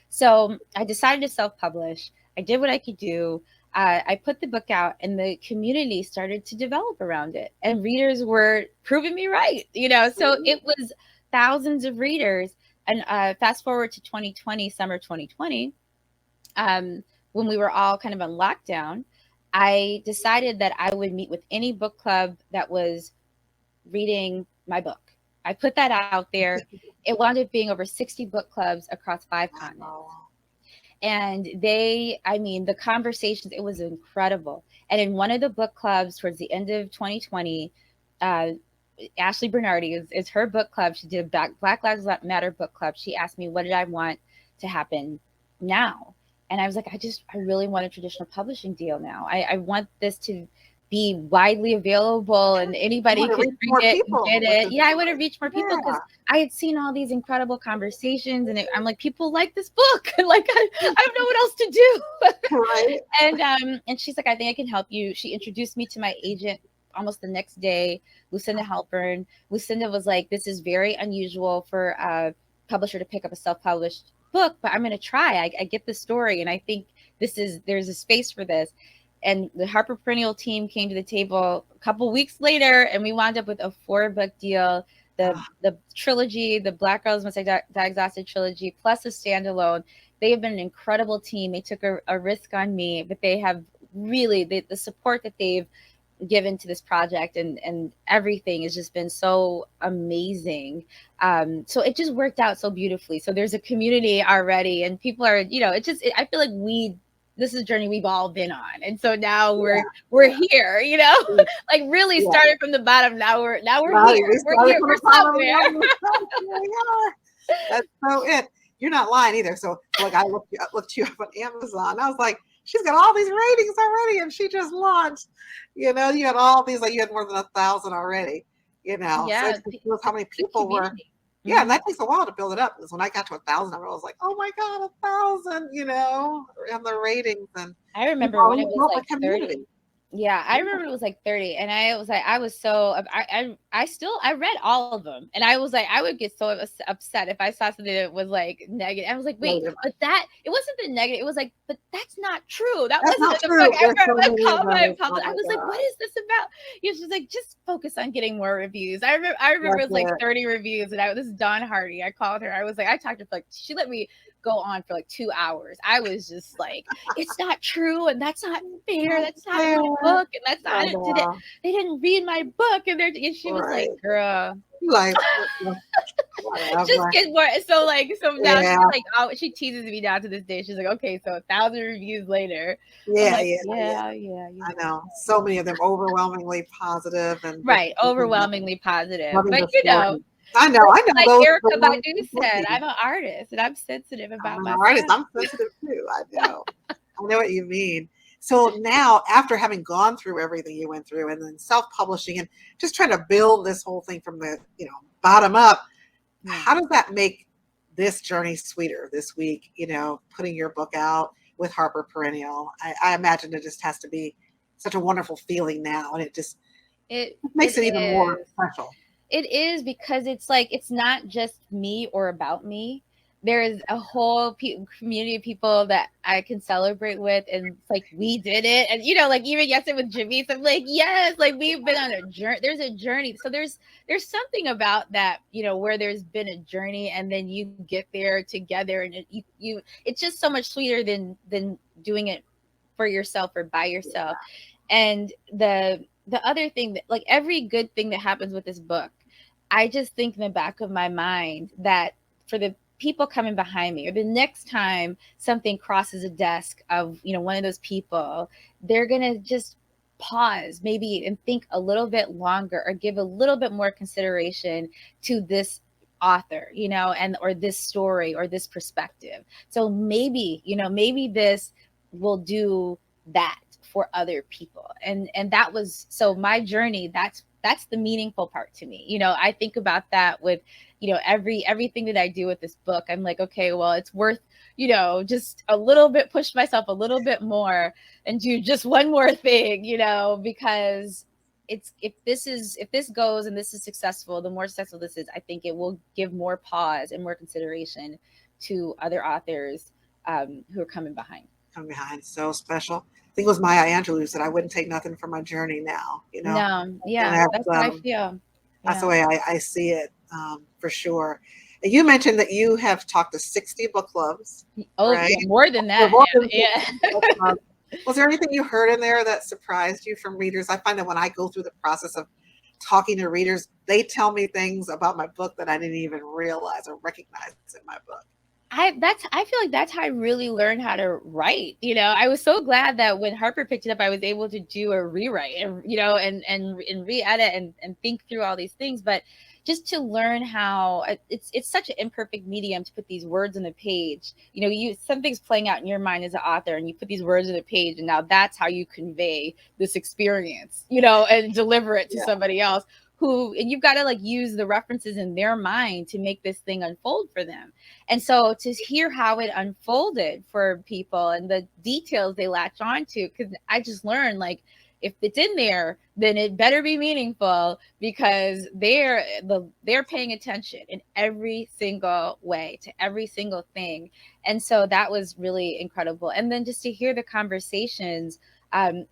S3: So I decided to self-publish. I did what I could do. I put the book out, and the community started to develop around it, and readers were proving me right, you know. So it was thousands of readers. And fast forward to 2020, summer 2020, when we were all kind of on lockdown, I decided that I would meet with any book club that was reading my book. I put that out there. It wound up being over 60 book clubs across 5 continents. And the conversations, it was incredible. And in one of the book clubs towards the end of 2020, Ashley Bernardi is her book club. She did a Black Lives Matter book club. She asked me, what did I want to happen now? And I was like, I really want a traditional publishing deal now. I want this to be widely available and anybody can read it and get it. Yeah, I want to reach more people because I had seen all these incredible conversations, and I'm like, people like this book. Like, I don't know what else to do. Right. And she's like, I think I can help you. She introduced me to my agent almost the next day, Lucinda Halpern. Lucinda was like, this is very unusual for a publisher to pick up a self-published book, but I'm going to try. I get the story, and I think there's a space for this. And the Harperpreneur team came to the table a couple weeks later, and we wound up with a 4-book deal. The trilogy, the Black Girls Must Die Exhausted trilogy, plus a standalone. They have been an incredible team. They took a risk on me, but they have really the support that they've given to this project and everything has just been so amazing. So it just worked out so beautifully. So there's a community already, and people are, you know, I feel like this is a journey we've all been on. And so now we're here, you know, like really started from the bottom. Now we're here. We're somewhere.
S2: That's so it. You're not lying either. So like I looked you up on Amazon. I was like, she's got all these ratings already, and she just launched. You know, you had all these, like you had more than 1,000 already. You know, so it shows how many people were. Yeah, and that takes a while to build it up. Because when I got to 1,000, I was like, "Oh my God, 1,000!" You know, and the ratings. And
S3: I remember when it was like 30. Yeah, I remember it was like 30, and I read all of them, and I was like, I would get so upset if I saw something that was like negative. I was like, wait, but it wasn't the negative. It was like, but that's not true. That wasn't the book. I was like, what is this about? She was like, just focus on getting more reviews. I remember it was like 30 reviews, and this is Dawn Hardy. I called her. I was like, I talked to her, like, she let me go on for like 2 hours. I was just like, it's not true, and that's not fair. That's not my book, and that's not it. They didn't read my book, and she was like, girl,
S2: Like,
S3: Just
S2: whatever.
S3: get more. So now
S2: Yeah,
S3: she's like, oh, she teases me down to this day. She's like, okay, so 1,000 reviews later. I'm
S2: yeah,
S3: like,
S2: yeah, yeah.
S3: yeah, you
S2: I
S3: know.
S2: know. So many of them overwhelmingly positive and just
S3: Right, overwhelmingly positive.
S2: loving
S3: But
S2: the story.
S3: like,
S2: I know
S3: like
S2: those the
S3: Erica
S2: ones
S3: Badu
S2: who
S3: said,
S2: looking.
S3: I'm an artist and I'm sensitive
S2: I'm
S3: about
S2: an
S3: my
S2: artist.
S3: stuff.
S2: I'm sensitive too. I know. I know what you mean. So now, after having gone through everything you went through, and then self-publishing, and just trying to build this whole thing from the bottom up,
S3: Yeah.
S2: how does that make this journey sweeter this week? Putting your book out with Harperpreneur. I imagine it just has to be such a wonderful feeling now, and it just
S3: It
S2: makes it even more
S3: is.
S2: special.
S3: It is because it's like it's not just me or about me. There is a whole community of people that I can celebrate with, and it's like we did it. And like even yesterday with Jimmy, so I'm like, yes, like we've been on a journey. There's a journey. So there's something about that, where there's been a journey, and then you get there together, and it's just so much sweeter than doing it for yourself or by yourself. And the other thing that, like, every good thing that happens with this book, I just think in the back of my mind that for the people coming behind me, or the next time something crosses a desk of one of those people, they're gonna just pause maybe and think a little bit longer, or give a little bit more consideration to this author, and or this story or this perspective. So maybe this will do that for other people. And that was, so my journey, that's the meaningful part to me. I think about that with everything that I do with this book. I'm like, okay, well, it's worth just a little bit, push myself a little bit more and do just one more thing, because if this goes and this is successful, the more successful this is, I think it will give more pause and more consideration to other authors who are coming behind.
S2: Coming behind, so special. I think it was Maya Angelou who said, "I wouldn't take nothing from my journey now."
S3: No,
S2: And
S3: yeah, that's how I feel.
S2: that's
S3: Yeah.
S2: the way I see it, for sure. And you mentioned that you have talked to 60 book clubs,
S3: Oh,
S2: right?
S3: yeah, more than that.
S2: More than
S3: Yeah.
S2: 60 book clubs. Was there anything you heard in there that surprised you from readers? I find that when I go through the process of talking to readers, they tell me things about my book that I didn't even realize or recognize in my book.
S3: I feel like that's how I really learned how to write. I was so glad that when Harper picked it up, I was able to do a rewrite and and re-edit and think through all these things. But just to learn how it's such an imperfect medium to put these words on the page. Something's playing out in your mind as an author, and you put these words on the page, and now that's how you convey this experience, and deliver it to somebody else. And you've got to use the references in their mind to make this thing unfold for them. And so to hear how it unfolded for people and the details they latch onto, because I just learned, if it's in there, then it better be meaningful, because they're paying attention in every single way to every single thing. And so that was really incredible. And then just to hear the conversations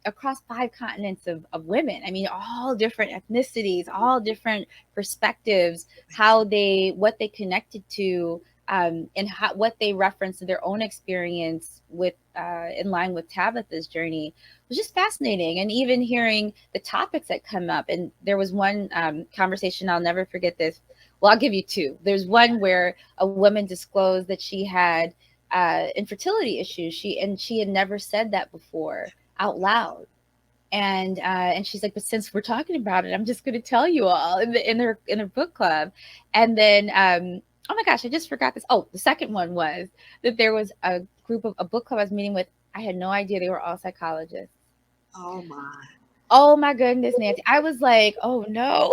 S3: across 5 continents of women. I mean, all different ethnicities, all different perspectives, what they connected to, and what they referenced in their own experience with in line with Tabitha's journey was just fascinating. And even hearing the topics that come up. And there was one conversation, I'll never forget this. Well, I'll give you 2. There's one where a woman disclosed that she had infertility issues. She had never said that before out loud. And she's like, but since we're talking about it, I'm just going to tell you all in her book club. And then, oh my gosh, I just forgot this. Oh, the second one was that there was a group of a book club I was meeting with. I had no idea they were all psychologists.
S2: Oh my.
S3: Oh my goodness, Nancy. I was like, oh no.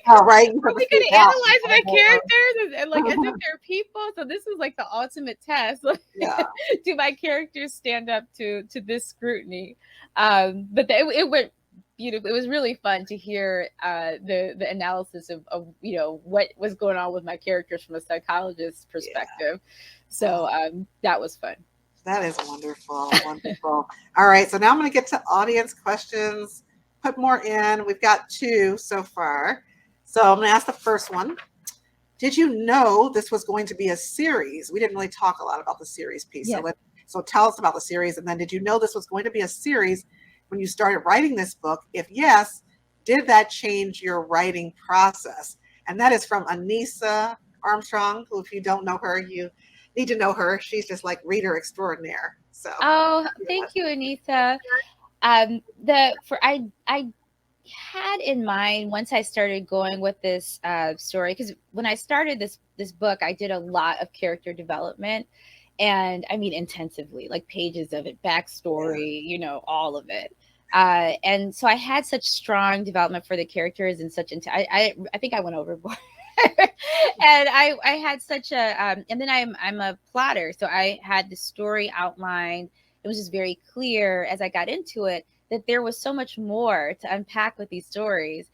S2: All right.
S3: Are we going to analyze my characters and as if they're people? So this was the ultimate test.
S2: Yeah.
S3: Do my characters stand up to this scrutiny? But it went beautiful. It was really fun to hear the analysis of what was going on with my characters from a psychologist's perspective. So that was fun.
S2: That is wonderful. Wonderful. All right. So now I'm going to get to audience questions. Put more in. We've got 2 so far. So I'm going to ask the first one. Did you know this was going to be a series? We didn't really talk a lot about the series piece.
S3: Yes.
S2: So tell us about the series. And then did you know this was going to be a series when you started writing this book? If yes, did that change your writing process? And that is from Anissa Armstrong, who, if you don't know her, you need to know her. She's just like reader extraordinaire. So,
S3: Oh,
S2: yeah.
S3: thank you, Anita. I had in mind, once I started going with this story, because when I started this book, I did a lot of character development, and I mean intensively, like pages of it, backstory, all of it. And so I had such strong development for the characters and such I think I went overboard. And I had such a and then I'm a plotter, so I had the story outlined. It was just very clear as I got into it that there was so much more to unpack with these stories,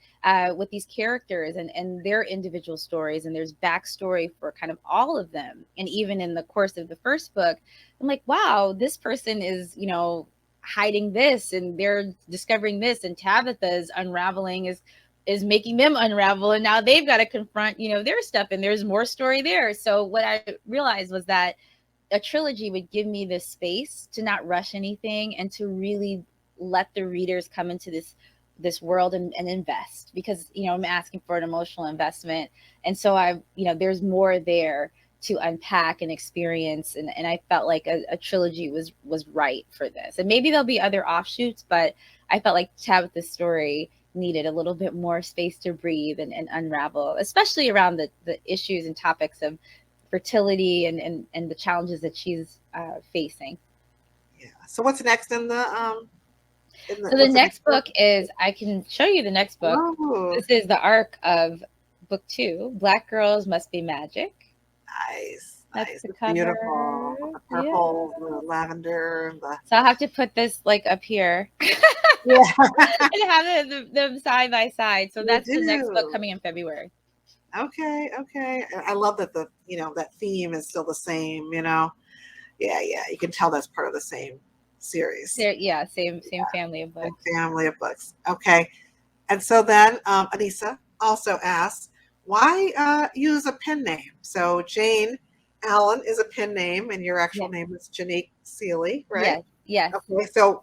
S3: with these characters and their individual stories. And there's backstory for kind of all of them. And even in the course of the first book, I'm like, wow, this person is, hiding this, and they're discovering this, and Tabitha's unraveling is making them unravel, and now they've got to confront, their stuff, and there's more story there. So what I realized was that a trilogy would give me this space to not rush anything and to really let the readers come into this world and invest, because I'm asking for an emotional investment. And so there's more there to unpack and experience, and I felt like a trilogy was right for this. And maybe there'll be other offshoots, but I felt like Tabitha's story needed a little bit more space to breathe and unravel, especially around the issues and topics of fertility and the challenges that she's facing.
S2: Yeah. So what's next in the
S3: So the next book is, I can show you the next book.
S2: Oh,
S3: This is the arc of book 2, Black Girls Must Be Magic.
S2: nice.
S3: That's
S2: Nice.
S3: the
S2: It's
S3: cover.
S2: beautiful. The purple, the lavender,
S3: So I'll have to put this like up here.
S2: Yeah.
S3: And have them side by side. So that's the next book coming in February.
S2: Okay. I love that that theme is still the same, Yeah. You can tell that's part of the same series.
S3: Same family of books.
S2: Family of books. Okay. And so then Anissa also asks, why use a pen name? So Jayne Allen is a pen name, and your actual name is Janique Seeley, right?
S3: Yes.
S2: Okay. So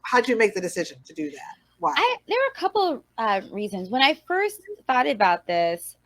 S2: how'd you make the decision to do that? Why?
S3: There were a couple reasons. When I first thought about this,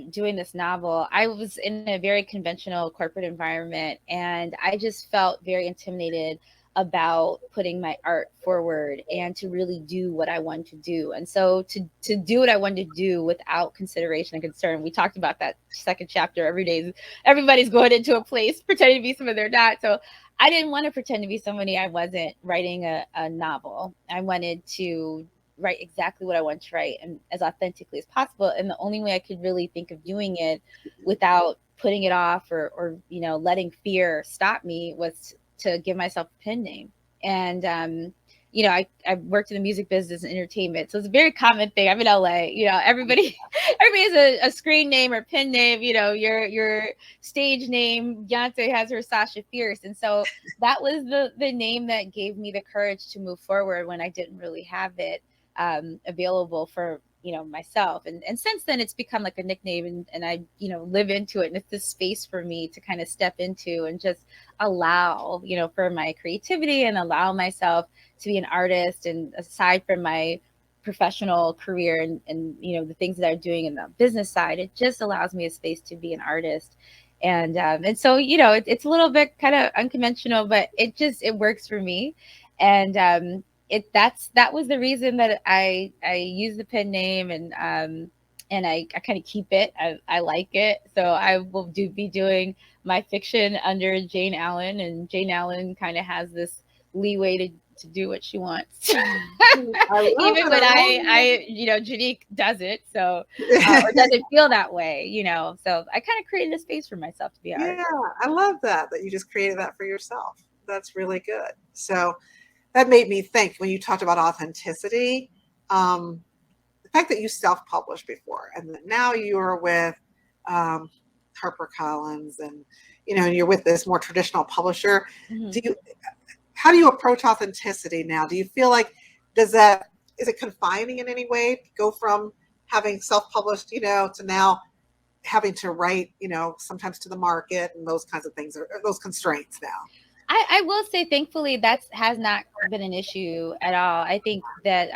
S3: doing this novel, I was in a very conventional corporate environment, and I just felt very intimidated about putting my art forward and to really do what I wanted to do. And so to do what I wanted to do without consideration and concern, we talked about that second chapter. Everybody's going into a place pretending to be someone they're not. So I didn't want to pretend to be somebody I wasn't writing a novel. I wanted to write exactly what I wanted to write and as authentically as possible. And the only way I could really think of doing it without putting it off or letting fear stop me was to give myself a pen name. And I worked in the music business and entertainment, so it's a very common thing. I'm in LA. Everybody has a screen name or pen name. Your stage name. Beyonce has her Sasha Fierce, and so that was the name that gave me the courage to move forward when I didn't really have it available for myself. And since then it's become like a nickname, and I live into it, and it's this space for me to kind of step into and just allow for my creativity and allow myself to be an artist. And aside from my professional career and the things that I'm doing in the business side, it just allows me a space to be an artist. And so it's a little bit kind of unconventional, but it works for me. And that was the reason that I use the pen name, and I kind of keep it. I like it, so I will be doing my fiction under Jayne Allen, and Jayne Allen kind of has this leeway to do what she wants, even when I Janique doesn't, so or doesn't feel that way, So I kind of created a space for myself to be an artist.
S2: Yeah, I love that you just created that for yourself. That's really good. So that made me think, when you talked about authenticity, the fact that you self-published before, and then now you're with HarperCollins, and you're with this more traditional publisher.
S3: Mm-hmm.
S2: How do you approach authenticity now? Do you feel like is it confining in any way to go from having self-published, to now having to write, sometimes to the market and those kinds of things, or those constraints now?
S3: I will say, thankfully, that has not been an issue at all. I think that,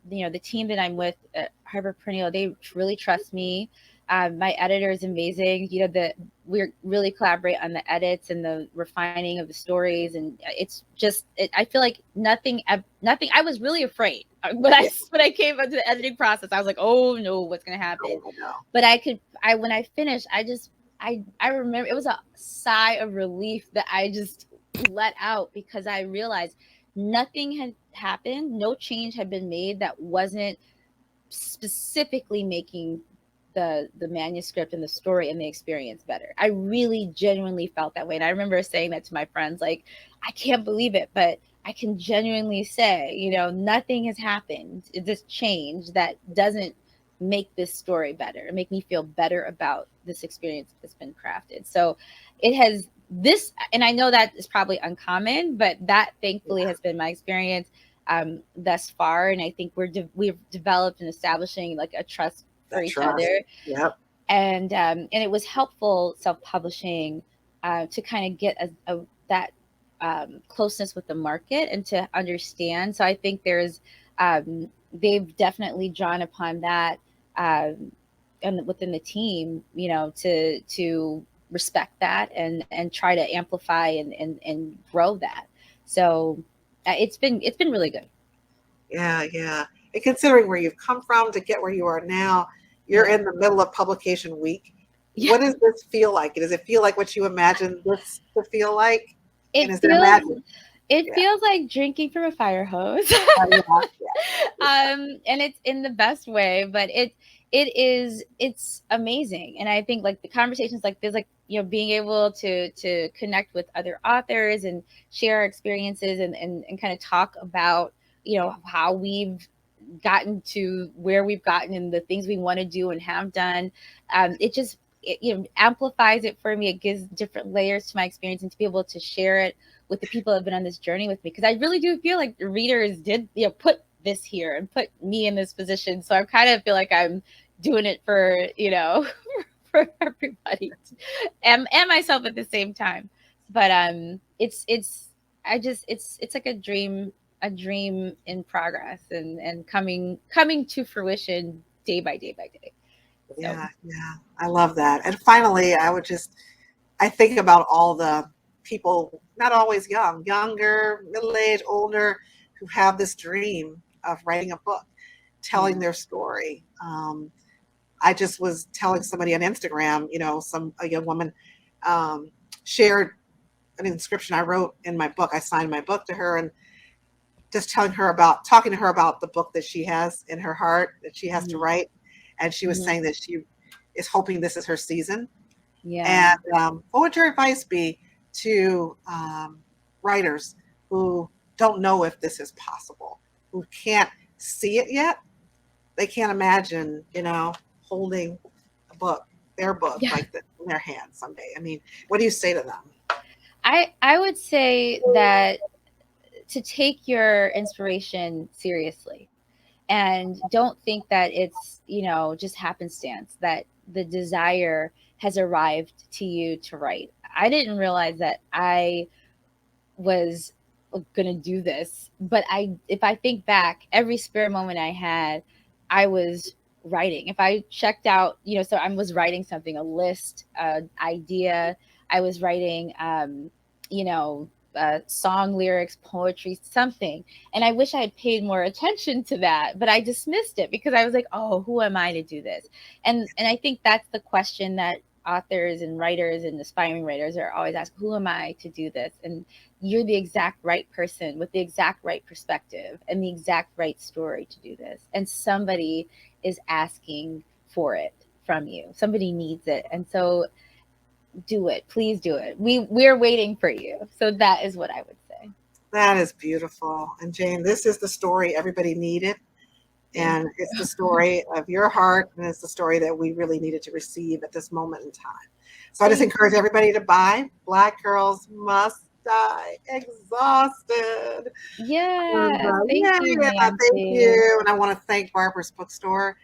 S3: the team that I'm with at Harperpreneur, they really trust me. My editor is amazing. We really collaborate on the edits and the refining of the stories, and it's just I feel like nothing. I was really afraid when I came into the editing process. I was like, oh no, what's gonna happen?
S2: Oh, no.
S3: But when I finished, I remember it was a sigh of relief that I just let out, because I realized nothing had happened, no change had been made that wasn't specifically making the manuscript and the story and the experience better. I really genuinely felt that way. And I remember saying that to my friends, like, I can't believe it, but I can genuinely say, nothing has happened. This change that doesn't make this story better, make me feel better about this experience that's been crafted. So it has this, and I know that is probably uncommon, but that thankfully has been my experience thus far. And I think we've developed and establishing like a trust for each other.
S2: Yep.
S3: And it was helpful self-publishing to kind of get that closeness with the market and to understand. So I think they've definitely drawn upon that and within the team, to respect that and try to amplify and grow that. So it's been really good.
S2: Yeah. And considering where you've come from to get where you are now, you're in the middle of publication week. Yeah. What does this feel like? Does it feel like what you imagined this to feel like?
S3: It feels like drinking from a fire hose. And it's in the best way, but it's amazing. And I think like the conversations like this, like, being able to connect with other authors and share our experiences and kind of talk about, how we've gotten to where we've gotten and the things we want to do and have done. It amplifies it for me. It gives different layers to my experience, and to be able to share it with the people that have been on this journey with me. Because I really do feel like the readers did, put this here and put me in this position. So I kind of feel like I'm doing it for, for everybody and myself at the same time. But it's like a dream in progress and coming to fruition day by day. So.
S2: Yeah. I love that. And finally, I think about all the people, not always younger, middle-aged, older, who have this dream of writing a book, telling their story. I just was telling somebody on Instagram, a young woman shared an inscription I wrote in my book. I signed my book to her, and just talking to her about the book that she has in her heart that she has to write. And she was saying that she is hoping this is her season.
S3: Yeah.
S2: And what would your advice be to writers who don't know if this is possible, who can't see it yet? They can't imagine, holding their book like this in their hands someday. I mean, what do you say to them?
S3: I would say that to take your inspiration seriously, and don't think that it's, just happenstance, that the desire has arrived to you to write. I didn't realize that I was going to do this, but if I think back, every spare moment I had, I was writing. If I checked out, so I was writing something, a list, idea, I was writing, song lyrics, poetry, something. And I wish I had paid more attention to that, but I dismissed it because I was like, oh, who am I to do this? And I think that's the question that authors and writers and aspiring writers are always asked, who am I to do this? And you're the exact right person with the exact right perspective and the exact right story to do this. And somebody is asking for it from you. Somebody needs it. And so do it. Please do it. We're waiting for you. So that is what I would say.
S2: That is beautiful. And Jayne, this is the story everybody needed. And it's the story of your heart, and it's the story that we really needed to receive at this moment in time. So I just encourage everybody to buy Black Girls Must Die Exhausted.
S3: Yeah.
S2: Thank you. And I want to thank Barbara's Bookstore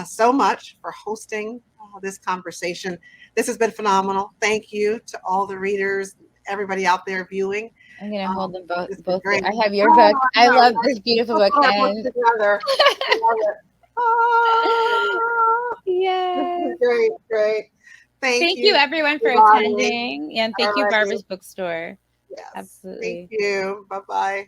S2: so much for hosting this conversation. This has been phenomenal. Thank you to all the readers, everybody out there viewing.
S3: I'm going to hold them both. I have your book. I love this beautiful book. And
S2: together. I love it.
S3: Yeah.
S2: This is very Great.
S3: Thank you, everyone, for
S2: Lonnie.
S3: attending. And thank you,
S2: Alrighty.
S3: Barbara's Bookstore.
S2: Yes.
S3: Absolutely.
S2: Thank you. Bye-bye.